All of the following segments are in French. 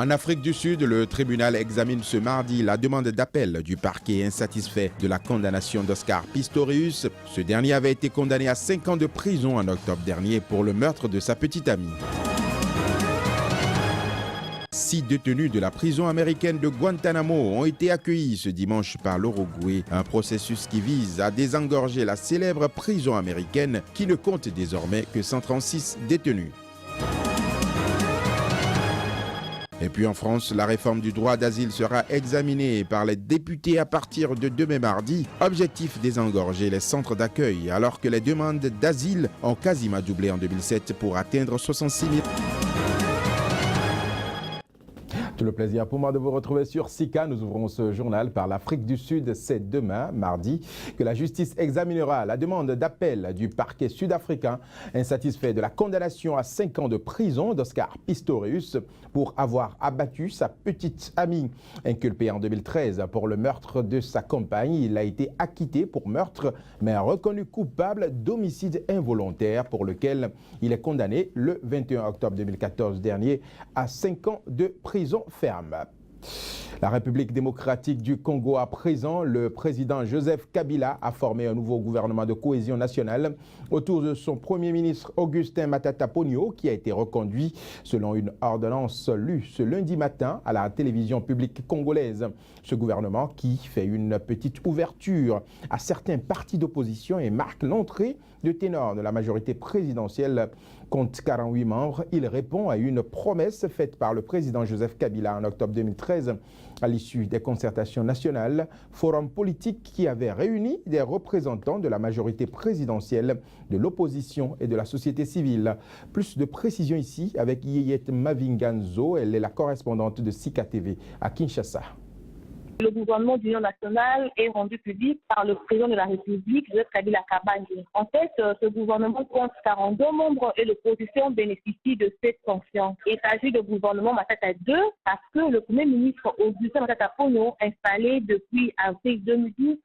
En Afrique du Sud, le tribunal examine ce mardi la demande d'appel du parquet insatisfait de la condamnation d'Oscar Pistorius. Ce dernier avait été condamné à 5 ans de prison en octobre dernier pour le meurtre de sa petite amie. 6 détenus de la prison américaine de Guantanamo ont été accueillis ce dimanche par l'Uruguay. Un processus qui vise à désengorger la célèbre prison américaine qui ne compte désormais que 136 détenus. Et puis en France, la réforme du droit d'asile sera examinée par les députés à partir de demain mardi. Objectif désengorger les centres d'accueil alors que les demandes d'asile ont quasiment doublé en 2007 pour atteindre 66 000. Tout le plaisir pour moi de vous retrouver sur Sika. Nous ouvrons ce journal par l'Afrique du Sud. C'est demain, mardi, que la justice examinera la demande d'appel du parquet sud-africain insatisfait de la condamnation à 5 ans de prison d'Oscar Pistorius pour avoir abattu sa petite amie. Inculpé en 2013 pour le meurtre de sa compagne, il a été acquitté pour meurtre, mais reconnu coupable d'homicide involontaire pour lequel il est condamné le 21 octobre 2014 dernier à 5 ans de prison ferme. La République démocratique du Congo à présent, le président Joseph Kabila a formé un nouveau gouvernement de cohésion nationale autour de son premier ministre Augustin Matata Ponyo qui a été reconduit selon une ordonnance lue ce lundi matin à la télévision publique congolaise. Ce gouvernement qui fait une petite ouverture à certains partis d'opposition et marque l'entrée de ténor de la majorité présidentielle. Compte 48 membres, il répond à une promesse faite par le président Joseph Kabila en octobre 2013 à l'issue des concertations nationales, forum politique qui avait réuni des représentants de la majorité présidentielle, de l'opposition et de la société civile. Plus de précisions ici avec Yeyet Mavinganzo, elle est la correspondante de Sika TV à Kinshasa. Le gouvernement d'union nationale est rendu public par le président de la République, Joseph Kabila Kabange. En fait, ce gouvernement compte 42 membres et l'opposition bénéficie de cette confiance. Il s'agit de gouvernement Matata 2 parce que le premier ministre Augustin Matata Ponyo, installé depuis avril 2012,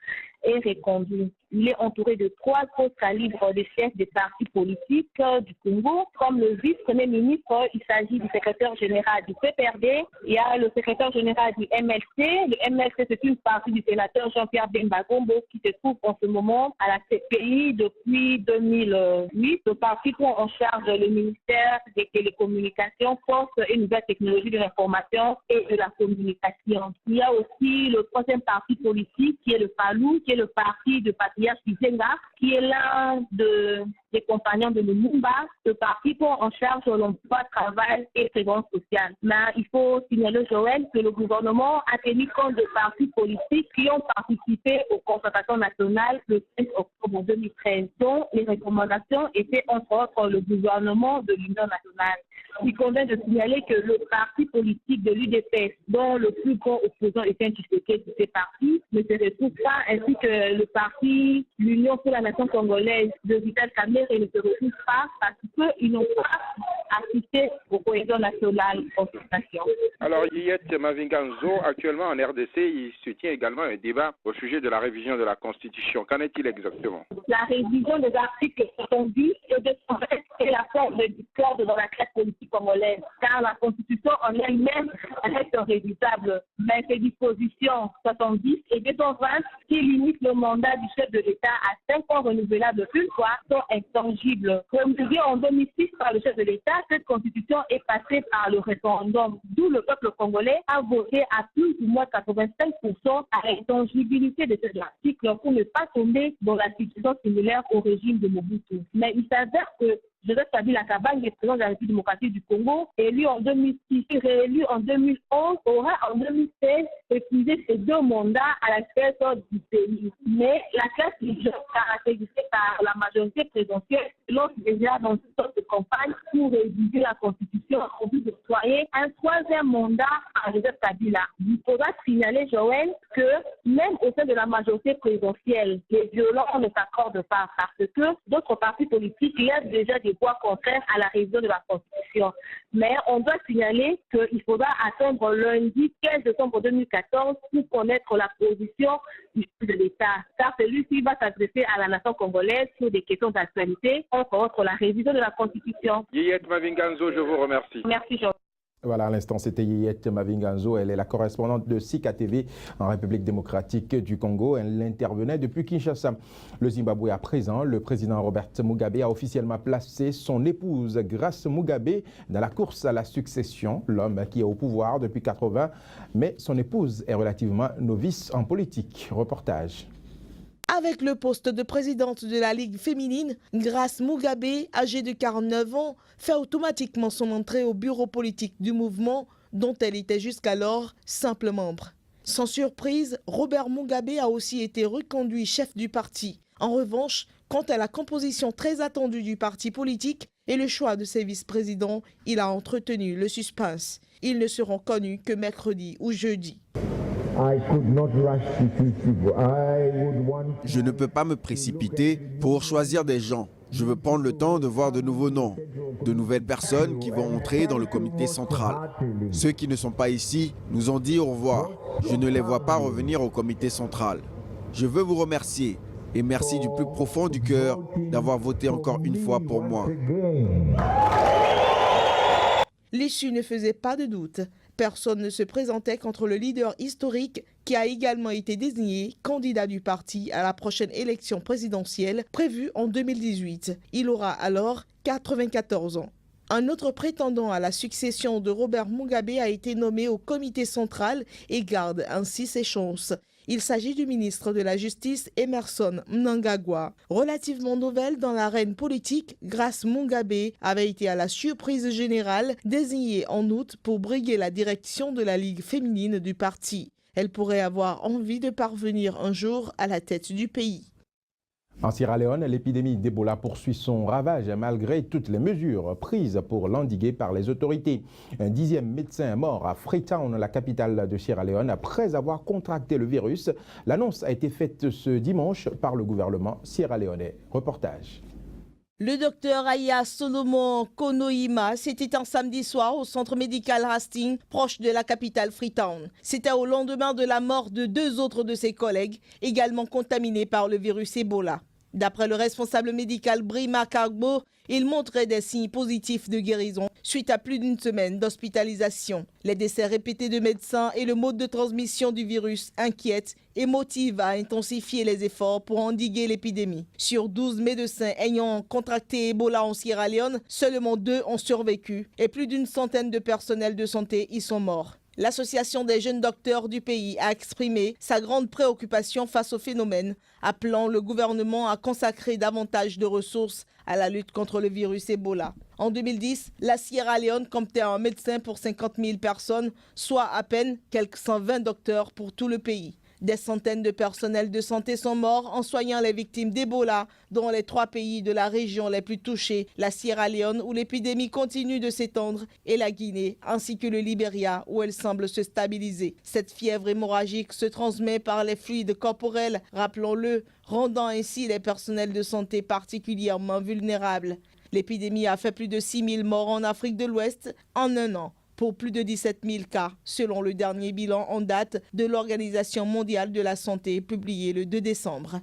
est reconduit. Il est entouré de 3 gros calibres de chefs des partis politiques du Congo. Comme le vice-premier ministre, il s'agit du secrétaire général du PPRD. Il y a le secrétaire général du MLC. Le MLC, c'est une partie du sénateur Jean-Pierre Bemba Gombo qui se trouve en ce moment à la CPI depuis 2008. Le parti prend en charge le ministère des télécommunications, postes et nouvelles technologies de l'information et de la communication. Il y a aussi le troisième parti politique qui est le PALU, qui est le parti de Patriarche Kizenga, qui est l'un des compagnons de Lumumba. Ce parti prend en charge l'emploi, travail et prévoyance sociale. Mais il faut signaler, Joël, que le gouvernement a tenu compte de partis politiques qui ont participé aux concertations nationales le 5 octobre 2013, dont les recommandations étaient entre autres le gouvernement de l'Union nationale. Il convient de signaler que le parti politique de l'UDPS, dont le plus grand opposant est un Tshisekedi de ces partis, ne se retrouve pas, ainsi que le parti l'Union pour la nation congolaise de Vital Kamerhe ne se retrouve pas parce qu'ils n'ont pas assisté aux cohésions nationales consultation. Alors, Yeyet Mavinganzo, actuellement en RDC, il se tient également un débat au sujet de la révision de la Constitution. Qu'en est-il exactement? La révision des articles 70 et 220 est la forme de discorde dans la classe politique congolaise, car la Constitution en elle-même reste révisable. Mais ces dispositions 70 et 220 qui limitent le mandat du chef de l'État à 5 ans renouvelables une fois sont intangibles. Promulguée en 2006 par le chef de l'État, cette Constitution est passée par le référendum, d'où le peuple congolais a voté à plus ou moins 85% à l'intangibilité de cet article pour ne pas tomber dans la situation similaire au régime de Mobutu. Mais il s'avère que Joseph Kabila Kabange, président de la République démocratique du Congo, élu en 2006, réélu en 2011, aura en 2016 épuisé ses 2 mandats à la tête du pays. Mais la classe dirigeante, caractérisée par la majorité présidentielle, lance déjà dans toute sorte de campagne pour réviser la Constitution en vue d'octroyer un 3e mandat à Joseph Kabila. Il faudra signaler, Joël, que même au sein de la majorité présidentielle, les violents ne s'accordent pas parce que d'autres partis politiques laissent déjà des voix contraires à la révision de la Constitution. Mais on doit signaler qu'il faudra attendre lundi 15 décembre 2014 pour connaître la position du chef de l'État, car celui-ci va s'adresser à la nation congolaise sur des questions d'actualité, entre autres la révision de la Constitution. Yeyet Mavinganzo, je vous remercie. Merci, Jean. Voilà, à l'instant, c'était Yiyet Mavinganzo. Elle est la correspondante de Sika TV en République démocratique du Congo. Elle intervenait depuis Kinshasa. Le Zimbabwe à présent, le président Robert Mugabe a officiellement placé son épouse Grace Mugabe dans la course à la succession. L'homme qui est au pouvoir depuis 80, mais son épouse est relativement novice en politique. Reportage. Avec le poste de présidente de la Ligue féminine, Grace Mugabe, âgée de 49 ans, fait automatiquement son entrée au bureau politique du mouvement dont elle était jusqu'alors simple membre. Sans surprise, Robert Mugabe a aussi été reconduit chef du parti. En revanche, quant à la composition très attendue du parti politique et le choix de ses vice-présidents, il a entretenu le suspense. Ils ne seront connus que mercredi ou jeudi. Je ne peux pas me précipiter pour choisir des gens. Je veux prendre le temps de voir de nouveaux noms, de nouvelles personnes qui vont entrer dans le comité central. Ceux qui ne sont pas ici nous ont dit au revoir. Je ne les vois pas revenir au comité central. Je veux vous remercier et merci du plus profond du cœur d'avoir voté encore une fois pour moi. L'issue ne faisait pas de doute. Personne ne se présentait contre le leader historique qui a également été désigné candidat du parti à la prochaine élection présidentielle prévue en 2018. Il aura alors 94 ans. Un autre prétendant à la succession de Robert Mugabe a été nommé au comité central et garde ainsi ses chances. Il s'agit du ministre de la Justice Emmerson Mnangagwa. Relativement nouvelle dans l'arène politique, Grace Mugabe avait été à la surprise générale désignée en août pour briguer la direction de la Ligue féminine du parti. Elle pourrait avoir envie de parvenir un jour à la tête du pays. En Sierra Leone, l'épidémie d'Ebola poursuit son ravage malgré toutes les mesures prises pour l'endiguer par les autorités. Un 10e médecin est mort à Freetown, la capitale de Sierra Leone, après avoir contracté le virus. L'annonce a été faite ce dimanche par le gouvernement sierra-léonais. Reportage. Le docteur Aya Solomon Konoima, c'était un samedi soir au centre médical Hastings, proche de la capitale Freetown. C'était au lendemain de la mort de 2 autres de ses collègues, également contaminés par le virus Ebola. D'après le responsable médical Brima Kagbo, il montrait des signes positifs de guérison suite à plus d'une semaine d'hospitalisation. Les décès répétés de médecins et le mode de transmission du virus inquiètent et motivent à intensifier les efforts pour endiguer l'épidémie. Sur 12 médecins ayant contracté Ebola en Sierra Leone, seulement 2 ont survécu et plus d'une centaine de personnels de santé y sont morts. L'Association des jeunes docteurs du pays a exprimé sa grande préoccupation face au phénomène, appelant le gouvernement à consacrer davantage de ressources à la lutte contre le virus Ebola. En 2010, la Sierra Leone comptait un médecin pour 50 000 personnes, soit à peine quelques 120 docteurs pour tout le pays. Des centaines de personnels de santé sont morts en soignant les victimes d'Ebola dans les 3 pays de la région les plus touchés, la Sierra Leone où l'épidémie continue de s'étendre et la Guinée, ainsi que le Libéria où elle semble se stabiliser. Cette fièvre hémorragique se transmet par les fluides corporels, rappelons-le, rendant ainsi les personnels de santé particulièrement vulnérables. L'épidémie a fait plus de 6 000 morts en Afrique de l'Ouest en un an, pour plus de 17 000 cas, selon le dernier bilan en date de l'Organisation mondiale de la santé publié le 2 décembre.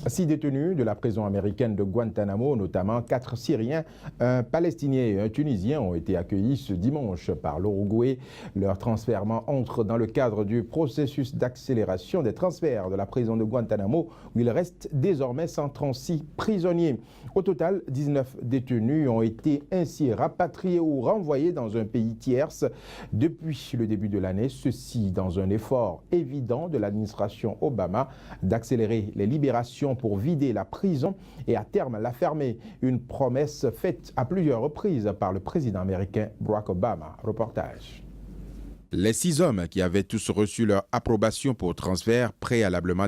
6 détenus de la prison américaine de Guantanamo, notamment 4 Syriens, un Palestinien et un Tunisien, ont été accueillis ce dimanche par l'Uruguay. Leur transfert entre dans le cadre du processus d'accélération des transferts de la prison de Guantanamo, où il reste désormais 136 prisonniers. Au total, 19 détenus ont été ainsi rapatriés ou renvoyés dans un pays tierce depuis le début de l'année. Ceci dans un effort évident de l'administration Obama d'accélérer les libérations pour vider la prison et à terme la fermer. Une promesse faite à plusieurs reprises par le président américain Barack Obama. Reportage. Les 6 hommes qui avaient tous reçu leur approbation pour transfert préalablement